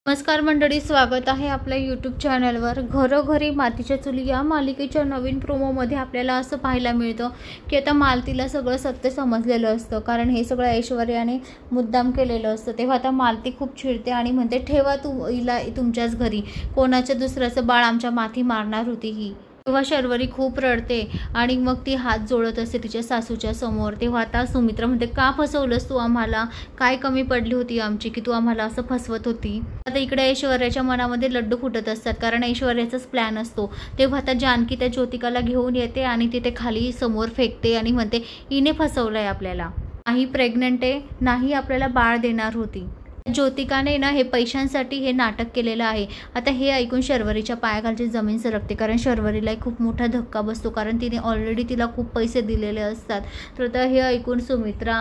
नमस्कार मंडळी, स्वागत आहे आपल्या यूट्यूब चॅनलवर. घरोघरी मातीच्या चुली या मालिकेच्या नवीन प्रोमोमध्ये आपल्याला असं पाहायला मिळतं की आता मालतीला सगळं सत्य समजलेलं असतं, कारण हे सगळं ऐश्वर्याने मुद्दाम केलेलं असतं. तेव्हा आता मालती खूप चिडते आणि म्हणते, ठेवा हिला तुमच्याच घरी, कोणाच्या दुसऱ्याचं बाळ आमच्या माथी मारणार होती ही. तेव्हा शर्वरी खूप रडते आणि मग ती हात जोडत असते तिच्या सासूच्या समोर. तेव्हा आता सुमित्रा म्हणते, का फसवलंस तू आम्हाला, काय कमी पडली होती आमची की तू आम्हाला असं फसवत होती. आता इकडे ऐश्वर्याच्या मनामध्ये लड्डू फुटत असतात, कारण ऐश्वर्याचाच प्लॅन असतो. तेव्हा आता जानकी त्या ज्योतिकाला घेऊन येते आणि तिथे खाली समोर फेकते आणि म्हणते, हिने फसवलंय आपल्याला, नाही प्रेग्नंट आहे, नाही आपल्याला बाळ देणार होती. ज्योतिकाने ना हे पैशांसाठी हे नाटक केलेलं आहे. आता हे ऐकून शर्वरीच्या पायाखालची जमीन सरकते, कारण शर्वरीला खूप मोठा धक्का बसतो, कारण तिने ऑलरेडी तिला खूप पैसे दिलेले असतात. तर आता हे ऐकून सुमित्रा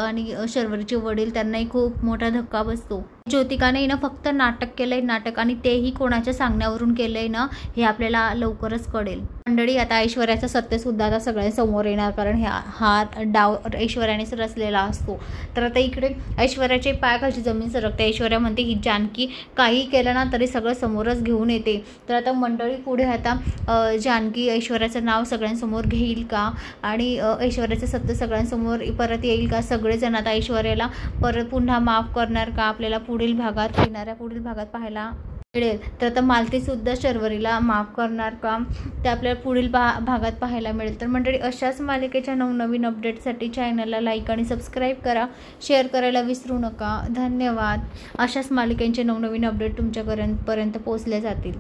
आणि शर्वरीचे वडील त्यांनाही खूप मोठा धक्का बसतो. ज्योतिकाने ना फक्त नाटक केलंय, नाटक, आणि तेही कोणाच्या सांगण्यावरून केलंय ना हे आपल्याला लवकरच कळेल. मंडळी, आता ऐश्वर्याचं सत्यसुद्धा आता सगळ्यांसमोर येणार, कारण हा डाव ऐश्वर्यानेच रचलेला असतो. तर आता इकडे ऐश्वर्याचे पायाखालची जमीन सरकते. ऐश्वर्या म्हणते, ही जानकी काही केलं ना तरी सगळं समोरच घेऊन येते. तर आता मंडळी पुढे आता जानकी ऐश्वर्याचं नाव सगळ्यांसमोर घेईल का, आणि ऐश्वर्याचं सत्य सगळ्यांसमोर परत येईल का, सगळेजण आता ऐश्वर्याला परत पुन्हा माफ करणार का, आपल्याला पुढील भागात पाहायला मिळेल. तर आता मालतीसुद्धा शर्वरीला माफ करणार का, ते आपल्याला पुढील भागात पाहायला मिळेल. तर मंडळी, अशाच मालिकेच्या नवनवीन अपडेटसाठी चॅनलला लाईक आणि सबस्क्राईब करा, शेअर करायला विसरू नका. धन्यवाद. अशाच मालिकेचे नवनवीन अपडेट तुमच्यापर्यंत पोहोचले जातील.